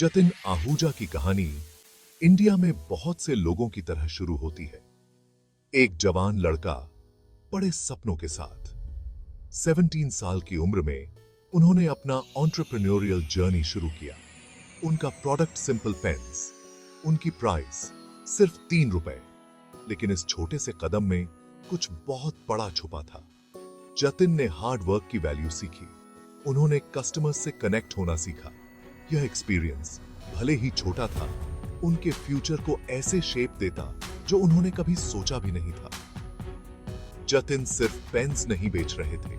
जतिन आहूजा की कहानी इंडिया में बहुत से लोगों की तरह शुरू होती है। एक जवान लड़का बड़े सपनों के साथ 17 साल की उम्र में उन्होंने अपना एंटरप्रेन्योरियल जर्नी शुरू किया। उनका प्रोडक्ट सिंपल पेन्स, उनकी प्राइस सिर्फ 3 रुपए, लेकिन इस छोटे से कदम में कुछ बहुत बड़ा छुपा था। जतिन ने हार्ड वर्क की वैल्यू सीखी, उन्होंने कस्टमर्स से कनेक्ट होना सीखा। यह एक्सपीरियंस भले ही छोटा था, उनके फ्यूचर को ऐसे शेप देता जो उन्होंने कभी सोचा भी नहीं था। जतिन सिर्फ पेन्स नहीं बेच रहे थे,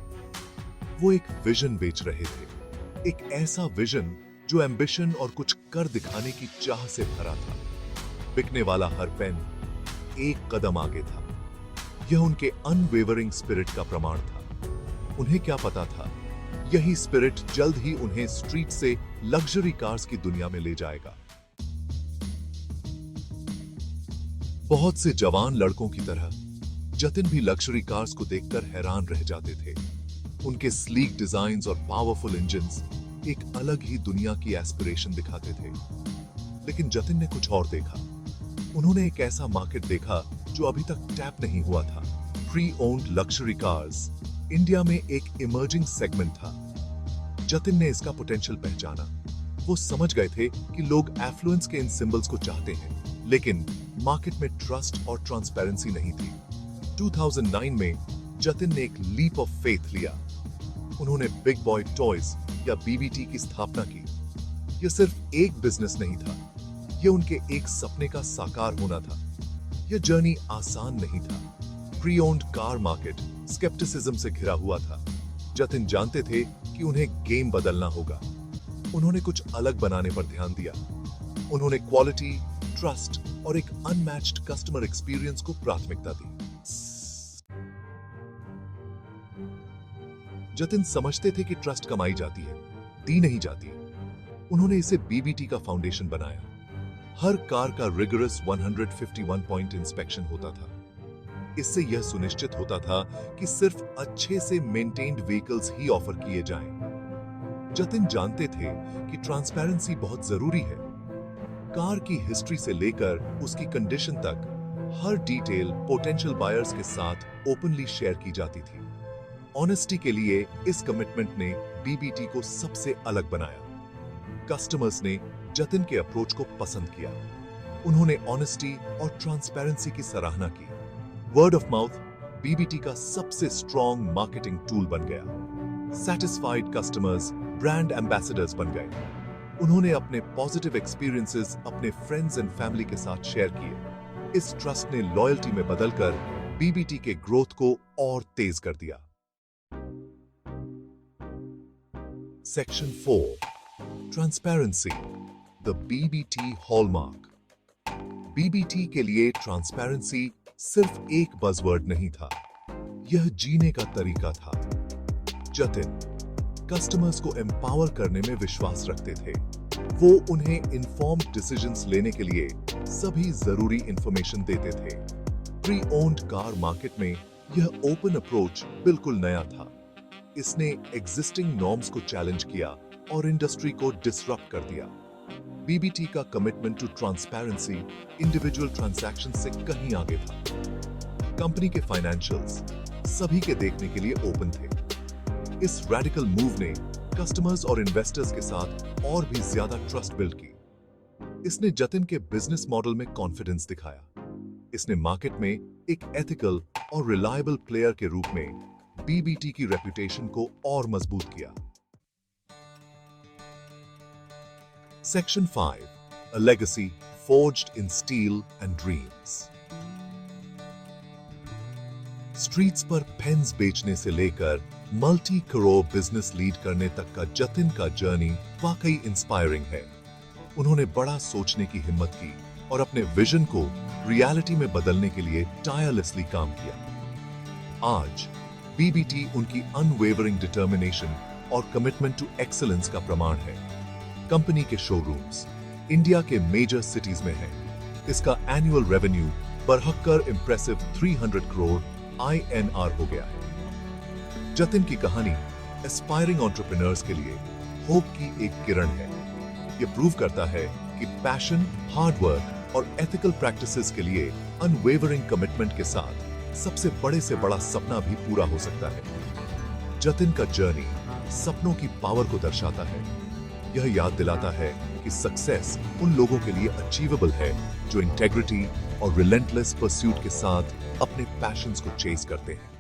वो एक विजन बेच रहे थे। एक ऐसा विजन जो एम्बिशन और कुछ कर दिखाने की चाह से भरा था। बिकने वाला हर पेन एक कदम आगे था। यह उनके अनवेवरिंग स्पिरिट का प्रमाण था। उन्हें क्या पता था, यही स्पिरिट जल्द ही उन्हें स्ट्रीट से लग्जरी कार्स की दुनिया में ले जाएगा। बहुत से जवान लड़कों की तरह जतिन भी लग्जरी कार्स को देखकर हैरान रह जाते थे। उनके स्लीक डिजाइन्स और पावरफुल इंजन्स एक अलग ही दुनिया की एस्पिरेशन दिखाते थे। लेकिन जतिन ने कुछ और देखा। उन्होंने एक ऐसा मार्केट देखा जो अभी तक टैप नहीं हुआ था। Pre owned luxury cars India में एक इमर्जिंग सेगमेंट था। जतिन ने इसका पोटेंशियल पहचाना। वो समझ गए थे कि लोग एफ्लुएंस के इन सिंबल्स को चाहते हैं, लेकिन मार्केट में ट्रस्ट और ट्रांसपेरेंसी नहीं थी। 2009 में जतिन ने एक लीप ऑफ फेथ लिया। उन्होंने बिग बॉय टॉयज या बीबीटी की स्थापना की। यह सिर्फ एक बिजनेस नहीं था, यह उनके एक सपने का साकार होना था। यह जर्नी आसान नहीं था। Pre owned car market scepticism से घिरा हुआ था। जतिन जानते थे कि उन्हें गेम बदलना होगा। उन्होंने कुछ अलग बनाने पर ध्यान दिया। उन्होंने क्वालिटी, ट्रस्ट और एक अनमैच्ड कस्टमर एक्सपीरियंस को प्राथमिकता दी। जतिन समझते थे कि ट्रस्ट कमाई जाती है, दी नहीं जाती। उन्होंने इसे बीबीटी का फाउंडेशन बनाया। हर कार का रिगरस 151 पॉइंट इंस्पेक्शन होता था। इससे यह सुनिश्चित होता था कि सिर्फ अच्छे से मेंटेन्ड व्हीकल्स ही ऑफर किए जाएं। जतिन जानते थे कि ट्रांसपेरेंसी बहुत जरूरी है। कार की हिस्ट्री से लेकर उसकी कंडीशन तक हर डिटेल पोटेंशियल बायर्स के साथ ओपनली शेयर की जाती थी। ऑनेस्टी के लिए इस कमिटमेंट ने बीबीटी को सबसे अलग बनाया। कस्टमर्स ने जतिन के अप्रोच को पसंद किया। उन्होंने ऑनेस्टी और ट्रांसपेरेंसी की सराहना की। वर्ड ऑफ माउथ बीबीटी का सबसे स्ट्रॉन्ग मार्केटिंग टूल बन गया। सैटिस्फाइड कस्टमर्स ब्रांड एम्बेसडर्स बन गए। उन्होंने अपने पॉजिटिव एक्सपीरियंसेस अपने फ्रेंड्स एंड फैमिली के साथ शेयर किए। इस ट्रस्ट ने लॉयल्टी में बदलकर बीबीटी के ग्रोथ को और तेज कर दिया। Section 4, transparency, the BBT hallmark. BBT के लिए ट्रांसपेरेंसी सिर्फ एक बज़वर्ड नहीं था, यह जीने का तरीका था। जतिन कस्टमर्स को एम्पावर करने में विश्वास रखते थे। वो उन्हें इन्फॉर्म्ड डिसीजंस लेने के लिए सभी जरूरी इंफॉर्मेशन देते थे। प्री ओन्ड कार मार्केट में यह ओपन अप्रोच बिल्कुल नया था। इसने एग्जिस्टिंग नॉर्म्स को चैलेंज किया और इंडस्ट्री को डिसरप्ट कर दिया। बीबीटी का commitment to transparency individual transaction से कहीं आगे था। कंपनी के फाइनेंशियल्स सभी के देखने के लिए ओपन थे। इस रैडिकल मूव ने कस्टमर्स और इन्वेस्टर्स के साथ और भी ज्यादा ट्रस्ट बिल्ड की। इसने जतिन के बिजनेस मॉडल में कॉन्फिडेंस दिखाया। इसने मार्केट में एक एथिकल और रिलायबल प्लेयर के रूप में बीबीटी की रेपुटेशन को और मजबूत किया। Section 5, a legacy forged in steel and dreams. Streets पर पेन्स बेचने से लेकर मल्टी करोड़ बिजनेस लीड करने तक का जतिन का जर्नी वाकई इंस्पायरिंग है। उन्होंने बड़ा सोचने की हिम्मत की और अपने विजन को रियलिटी में बदलने के लिए टायरलेसली काम किया। आज बीबीटी उनकी अनवेवरिंग डिटर्मिनेशन और कमिटमेंट टू एक्सीलेंस का प्रमाण है। कंपनी के शोरूम्स इंडिया के मेजर सिटीज में हैं। इसका एनुअल रेवेन्यू बढ़कर इंप्रेसिव 300 करोड़ INR हो गया है। जतिन की कहानी एस्पायरिंग एंटरप्रेन्योर्स के लिए होप की एक किरण है। ये प्रूव करता है कि पैशन, हार्ड वर्क और एथिकल प्रैक्टिसेस के लिए अनवेवरिंग कमिटमेंट के साथ सबसे बड़े से बड़ा सपना भी पूरा हो सकता है। जतिन का जर्नी सपनों की पावर को दर्शाता है। यह याद दिलाता है कि सक्सेस उन लोगों के लिए अचीवेबल है जो इंटेग्रिटी और रिलेंटलेस परस्यूट के साथ अपने पैशंस को चेस करते हैं।